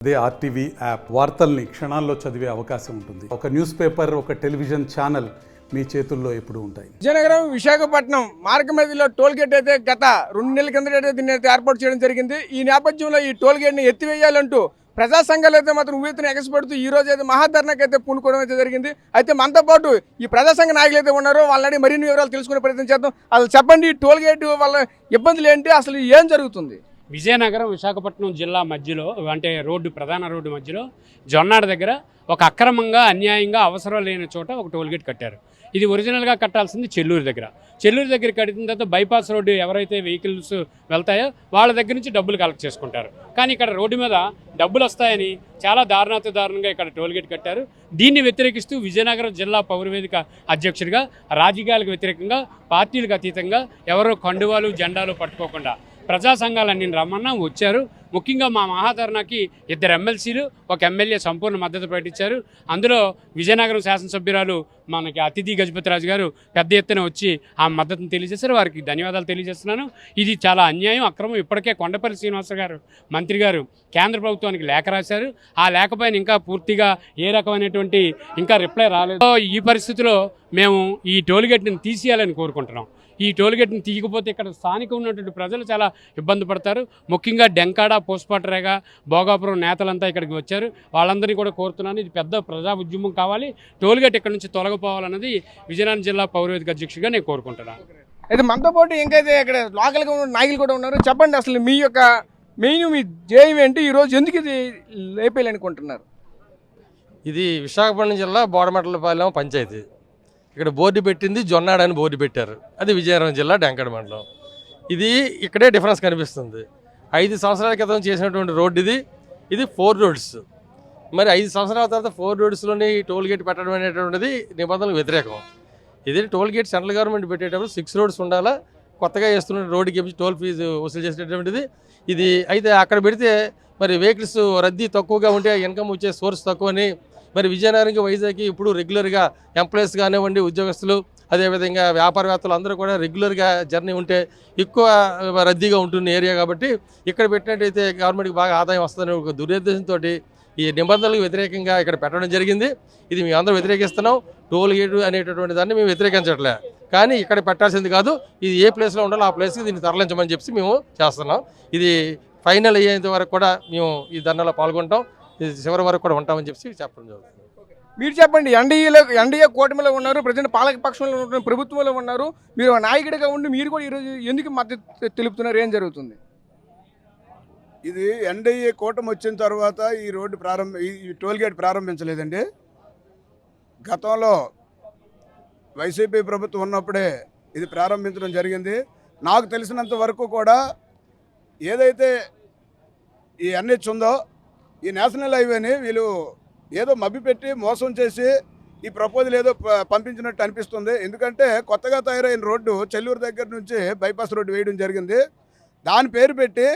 అదే RTV app వార్తల్ని క్షణాల్లో చదివే అవకాశం ఉంటుంది. ఒక న్యూస్ పేపర్, ఒక టెలివిజన్ ఛానల్ మీ చేతుల్లో ఎప్పుడూ ఉంటాయి. విజయనగరం విశాఖపట్నం మార్గ మధ్యలో టోల్ గేట్ అయితే గత 2 నెలల కిందట దీన్ని అయితే ఏర్పాటు చేయడం జరిగింది. ఈ నేపథ్యంలో ఈ టోల్ గేట్ని ఎత్తివేయాలంటూ ప్రజా సంఘాలు అయితే మాత్రం ఉవ్వెత్తున ఎగసిపడుతూ ఈ రోజు అయితే మహాధర్నాకి అయితే పూనుకోవడం అయితే జరిగింది. అయితే మనతో పాటు ఈ ప్రజా సంఘ నాయకులు అయితే ఉన్నారో వాళ్ళని మరిన్ని వివరాలు తెలుసుకునే ప్రయత్నం చేద్దాం. అసలు చెప్పండి, ఈ టోల్ గేట్ వల్ల ఇబ్బందులు ఏంటి, అసలు ఏం జరుగుతుంది? విజయనగరం విశాఖపట్నం జిల్లా మధ్యలో అంటే ప్రధాన రోడ్డు మధ్యలో జొన్నాడ దగ్గర ఒక అక్రమంగా అన్యాయంగా అవసరం లేని చోట ఒక టోల్గేట్ కట్టారు. ఇది ఒరిజినల్గా కట్టాల్సింది చెల్లూరు దగ్గర కట్టిన తర్వాత బైపాస్ రోడ్డు ఎవరైతే వెహికల్స్ వెళ్తాయో వాళ్ళ దగ్గర నుంచి డబ్బులు కలెక్ట్ చేసుకుంటారు. కానీ ఇక్కడ రోడ్డు మీద డబ్బులు వస్తాయని చాలా దారుణంగా ఇక్కడ టోల్గేట్ కట్టారు. దీన్ని వ్యతిరేకిస్తూ విజయనగరం జిల్లా పౌరవేదిక అధ్యక్షుడిగా రాజకీయాలకు వ్యతిరేకంగా పార్టీలకు అతీతంగా ఎవరో కండువాలు జెండాలు పట్టుకోకుండా ప్రజా సంఘాలన్నీ రమ్మన్నా వచ్చారు. ముఖ్యంగా మా మహాధర్నాకి 2 ఎమ్మెల్సీలు, 1 ఎమ్మెల్యే సంపూర్ణ మద్దతు ప్రకటించారు. అందులో విజయనగరం శాసనసభ్యురాలు మనకి అతిథి గజపతిరాజు గారు పెద్ద ఎత్తున వచ్చి ఆ మద్దతును తెలియజేశారు. వారికి ధన్యవాదాలు తెలియజేస్తున్నాను. ఇది చాలా అన్యాయం, అక్రమం. ఇప్పటికే కొండపల్లి శ్రీనివాస గారు మంత్రి గారు కేంద్ర ప్రభుత్వానికి లేఖ రాశారు. ఆ లేఖ పైన ఇంకా పూర్తిగా ఏ రకమైనటువంటి ఇంకా రిప్లై రాలేదు. ఈ పరిస్థితిలో మేము ఈ టోల్గేట్ని తీసేయాలని కోరుకుంటున్నాం. ఈ టోల్గేట్ని తీయకపోతే ఇక్కడ స్థానిక ఉన్నటువంటి ప్రజలు చాలా ఇబ్బంది పడతారు. ముఖ్యంగా డెంకాడ, పోస్పాటరేగా, భోగాపురం నేతలంతా ఇక్కడికి వచ్చారు. వాళ్ళందరినీ కూడా కోరుతున్నాను, ఇది పెద్ద ప్రజా ఉద్యమం కావాలి. టోల్గేట్ ఇక్కడ నుంచి తొలగిపోవాలన్నది విజయనగరం జిల్లా పౌరవేదిక అధ్యక్షుడిగా నేను కోరుకుంటున్నాను. అయితే మనతో పాటు ఇంకైతే ఇక్కడ లోకల్గా ఉన్న నాయకులు కూడా ఉన్నారు. చెప్పండి, అసలు మీ యొక్క మీ ధ్యేయం ఏంటి? ఈరోజు ఎందుకు ఇది లేపేయాలనుకుంటున్నారు? ఇది విశాఖపట్నం జిల్లా బోడమెట్లపాలెం పంచాయతీ. ఇక్కడ బోర్డు పెట్టింది జొన్నాడ అని బోర్డు పెట్టారు. అది విజయనగరం జిల్లా డెంకడ మండలం. ఇది ఇక్కడే డిఫరెన్స్ కనిపిస్తుంది. 5 సంవత్సరాల క్రితం చేసినటువంటి రోడ్డు ఇది 4 రోడ్స్. మరి 5 సంవత్సరాల తర్వాత 4 రోడ్స్లోని టోల్ గేట్ పెట్టడం అనేటువంటిది నిబంధనలకు వ్యతిరేకం. ఇది టోల్ గేట్ సెంట్రల్ గవర్నమెంట్ పెట్టేటప్పుడు 6 రోడ్స్ ఉండాలా. కొత్తగా వేస్తున్న రోడ్డుకి టోల్ ఫీజు వసూలు చేసేటటువంటిది ఇది. అయితే అక్కడ పెడితే మరి వెహికల్స్ రద్దీ తక్కువగా ఉంటే ఇన్కమ్ వచ్చే సోర్స్ తక్కువని మరి విజయనగరంకి, వైజాగ్కి ఇప్పుడు రెగ్యులర్గా ఎంప్లాయీస్ కానివ్వండి, ఉద్యోగస్తులు, అదేవిధంగా వ్యాపారవేత్తలు అందరూ కూడా రెగ్యులర్గా జర్నీ ఉంటే ఎక్కువ రద్దీగా ఉంటుంది ఏరియా. కాబట్టి ఇక్కడ పెట్టినట్టయితే గవర్నమెంట్కి బాగా ఆదాయం వస్తుందని ఒక దురుద్దేశంతో ఈ నిబంధనలకు వ్యతిరేకంగా ఇక్కడ పెట్టడం జరిగింది. ఇది మేము అందరూ వ్యతిరేకిస్తున్నాం. టోల్ గేట్ అనేటటువంటి దాన్ని మేము వ్యతిరేకించట్లే, కానీ ఇక్కడ పెట్టాల్సింది కాదు. ఇది ఏ ప్లేస్లో ఉండాలో ఆ ప్లేస్కి దీన్ని తరలించమని చెప్పి మేము చేస్తున్నాం. ఇది ఫైనల్ అయ్యేంత వరకు కూడా మేము ఈ ధర్నాలో పాల్గొంటాం. చివరి వరకు కూడా ఉంటామని చెప్పి చెప్పడం జరుగుతుంది. మీరు చెప్పండి, ఎన్డీఏ కూటమిలో ఉన్నారు, ప్రజెంట్ పాలక పక్షంలో ఉన్నారు, ప్రభుత్వంలో ఉన్నారు. మీరు నాయకుడిగా ఉండి మీరు కూడా ఈరోజు ఎందుకు మద్దతు తెలుపుతున్నారు? ఏం జరుగుతుంది? ఇది ఎన్డీఏ కూటమి వచ్చిన తర్వాత ఈ టోల్ గేట్ ప్రారంభించలేదండి. గతంలో వైసీపీ ప్రభుత్వం ఉన్నప్పుడే ఇది ప్రారంభించడం జరిగింది. నాకు తెలిసినంత వరకు కూడా ఏదైతే ఈ ఎన్హెచ్ ఉందో, ఈ నేషనల్ హైవేని వీళ్ళు ఏదో మభ్యపెట్టి మోసం చేసి ఈ ప్రపోజల్ ఏదో పంపించినట్టు అనిపిస్తుంది. ఎందుకంటే కొత్తగా తయారైన రోడ్డు చెల్లూరు దగ్గర నుంచి బైపాస్ రోడ్డు వేయడం జరిగింది. దాని పేరు పెట్టి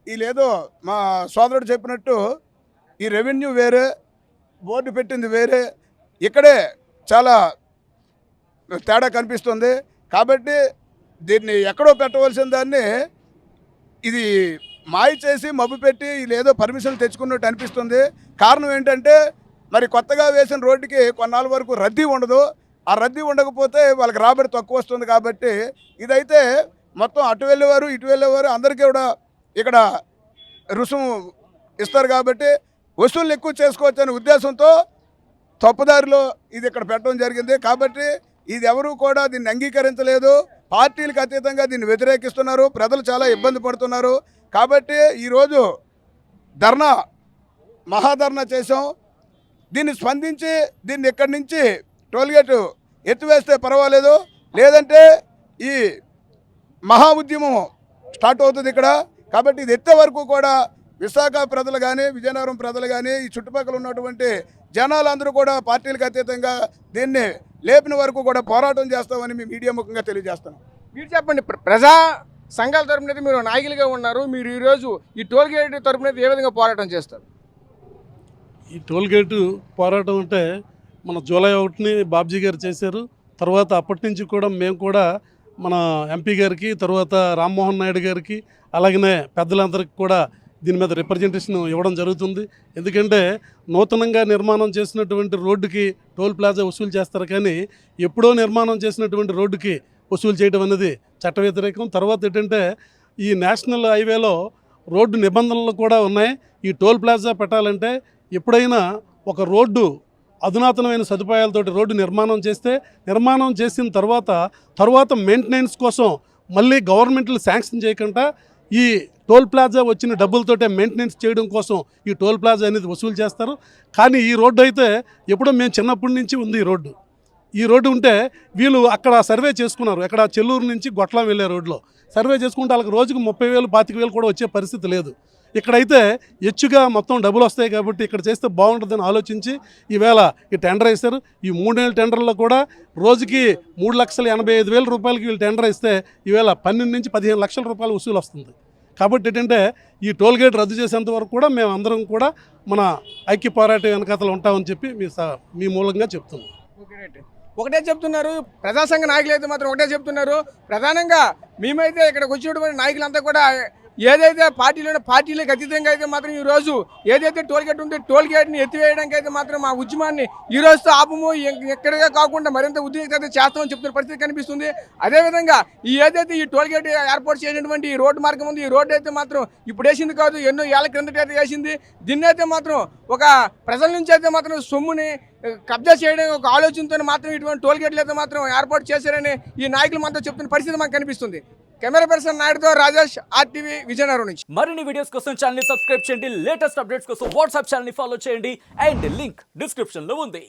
వీళ్ళేదో మా సోదరుడు చెప్పినట్టు ఈ రెవెన్యూ వేరే, బోర్డు పెట్టింది వేరే, ఇక్కడే చాలా తేడా కనిపిస్తుంది. కాబట్టి దీన్ని ఎక్కడో పెట్టవలసిన దాన్ని ఇది మాయ చేసి మబ్బు పెట్టి వీళ్ళేదో పర్మిషన్ తెచ్చుకున్నట్టు అనిపిస్తుంది. కారణం ఏంటంటే మరి కొత్తగా వేసిన రోడ్డుకి కొన్నాళ్ళ వరకు రద్దీ ఉండదు. ఆ రద్దీ ఉండకపోతే వాళ్ళకి రాబడి తక్కువ వస్తుంది. కాబట్టి ఇదైతే మొత్తం అటు వెళ్ళేవారు ఇటు వెళ్ళేవారు అందరికీ కూడా ఇక్కడ రుసుము ఇస్తారు. కాబట్టి వసూళ్ళు ఎక్కువ చేసుకోవచ్చు అనే ఉద్దేశంతో తప్పుదారిలో ఇది ఇక్కడ పెట్టడం జరిగింది. కాబట్టి ఇది ఎవరూ కూడా దీన్ని అంగీకరించలేదు. పార్టీలకు అతీతంగా దీన్ని వ్యతిరేకిస్తున్నారు. ప్రజలు చాలా ఇబ్బంది పడుతున్నారు. కాబట్టి ఈరోజు మహాధర్నా చేసాం. దీన్ని స్పందించి దీన్ని ఇక్కడి నుంచి టోల్గేట్ ఎత్తివేస్తే పర్వాలేదు, లేదంటే ఈ మహా ఉద్యమం స్టార్ట్ అవుతుంది ఇక్కడ. కాబట్టి ఇది ఎత్తే వరకు కూడా విశాఖ ప్రజలు కానీ, విజయనగరం ప్రజలు కానీ, ఈ చుట్టుపక్కల ఉన్నటువంటి జనాలందరూ కూడా పార్టీలకు అతీతంగా దీన్ని లేపిన వరకు కూడా పోరాటం చేస్తామని మీ మీడియా ముఖంగా తెలియజేస్తాం. మీరు చెప్పండి, ప్రజా సంఘాల తరపున మీరు నాయకులుగా ఉన్నారు. మీరు ఈరోజు ఈ టోల్ గేట్ తరపున ఏ విధంగా పోరాటం చేస్తారు? ఈ టోల్ గేటు పోరాటం అంటే మన జూలై 1ని బాబ్జీ గారు చేశారు. తర్వాత అప్పటి నుంచి కూడా మేము కూడా మన ఎంపీ గారికి, తర్వాత రామ్మోహన్ నాయుడు గారికి, అలాగనే పెద్దలందరికీ కూడా దీని మీద రిప్రజెంటేషన్ ఇవ్వడం జరుగుతుంది. ఎందుకంటే నూతనంగా నిర్మాణం చేసినటువంటి రోడ్డుకి టోల్ ప్లాజా వసూలు చేస్తారు, కానీ ఎప్పుడో నిర్మాణం చేసినటువంటి రోడ్డుకి వసూలు చేయడం అనేది చట్ట వ్యతిరేకం. తర్వాత ఏంటంటే ఈ నేషనల్ హైవేలో రోడ్డు నిబంధనలు కూడా ఉన్నాయి. ఈ టోల్ ప్లాజా పెట్టాలంటే ఎప్పుడైనా ఒక రోడ్డు అధునాతనమైన సదుపాయాలతోటి రోడ్డు నిర్మాణం చేసిన తర్వాత మెయింటెనెన్స్ కోసం మళ్ళీ గవర్నమెంట్లు శాంక్షన్ చేయకుండా ఈ టోల్ ప్లాజా వచ్చిన డబ్బులతోటే మెయింటెనెన్స్ చేయడం కోసం ఈ టోల్ ప్లాజా అనేది వసూలు చేస్తారు. కానీ ఈ రోడ్డు అయితే ఎప్పుడో మేము చిన్నప్పటి నుంచి ఉంది ఈ రోడ్డు ఉంటే వీళ్ళు అక్కడ సర్వే చేసుకున్నారు. అక్కడ చెల్లూరు నుంచి గొట్లం వెళ్ళే రోడ్లో సర్వే చేసుకుంటే వాళ్ళకి రోజుకు 30,000 25,000 కూడా వచ్చే పరిస్థితి లేదు. ఇక్కడైతే హెచ్చుగా మొత్తం డబ్బులు వస్తాయి కాబట్టి ఇక్కడ చేస్తే బాగుంటుందని ఆలోచించి ఈవేళ ఈ టెండర్ వేశారు. ఈ 3 నెలల టెండర్లో కూడా రోజుకి 3,85,000 రూపాయలకి వీళ్ళు టెండర్ ఇస్తే ఈవేళ 12 నుంచి 15 లక్షల రూపాయలు వసూలు వస్తుంది. కాబట్టి ఏంటంటే ఈ టోల్ గేట్ రద్దు చేసేంత వరకు కూడా మేము అందరం కూడా మన ఐక్య పోరాట వెనకాతలు ఉంటామని చెప్పి మీ మూలంగా చెప్తున్నాం. ఒకటే చెప్తున్నారు, ప్రజా సంఘ నాయకులు అయితే మాత్రం ఒకటే చెప్తున్నారు. ప్రధానంగా మేమైతే ఇక్కడికి వచ్చినటువంటి నాయకులంతా కూడా ఏదైతే పార్టీలకు అతీతంగా అయితే మాత్రం ఈరోజు ఏదైతే టోల్ గేట్ ఉందో టోల్ గేట్ని ఎత్తివేయడానికి అయితే మాత్రం మా ఉద్యమాన్ని ఈ రోజుతో ఆపము, ఎక్కడిగా కాకుండా మరింత ఉద్రిక్తత చేస్తామని చెప్తున్న పరిస్థితి కనిపిస్తుంది. అదేవిధంగా ఏదైతే ఈ టోల్ గేట్ ఏర్పాటు చేసినటువంటి ఈ రోడ్డు మార్గం ఉంది, ఈ రోడ్డు అయితే మాత్రం ఇప్పుడు వేసింది కాదు, ఎన్నో ఏళ్ల క్రిందట అయితే వేసింది. దీన్ని అయితే మాత్రం ఒక ప్రజల నుంచి అయితే మాత్రం సొమ్ముని కబ్జా చేయడం ఒక ఆలోచనతో మాత్రం ఇటువంటి టోల్ గేట్లు అయితే మాత్రం ఏర్పాటు చేశారని ఈ నాయకులు మాత్రం చెప్తున్న పరిస్థితి మాకు కనిపిస్తుంది. కెమెరా పర్సన్ నాయుడుతో రాజేష్, RTV విజయనగరం నుంచి. మరిన్ని వీడియోస్ కోసం ఛానల్ ని సబ్స్క్రైబ్ చేయండి, లేటెస్ట్ అప్డేట్స్ కోసం వాట్సాప్ ఛానల్ ని ఫాలో చేయండి అండ్ లింక్ డిస్క్రిప్షన్ లో ఉంది.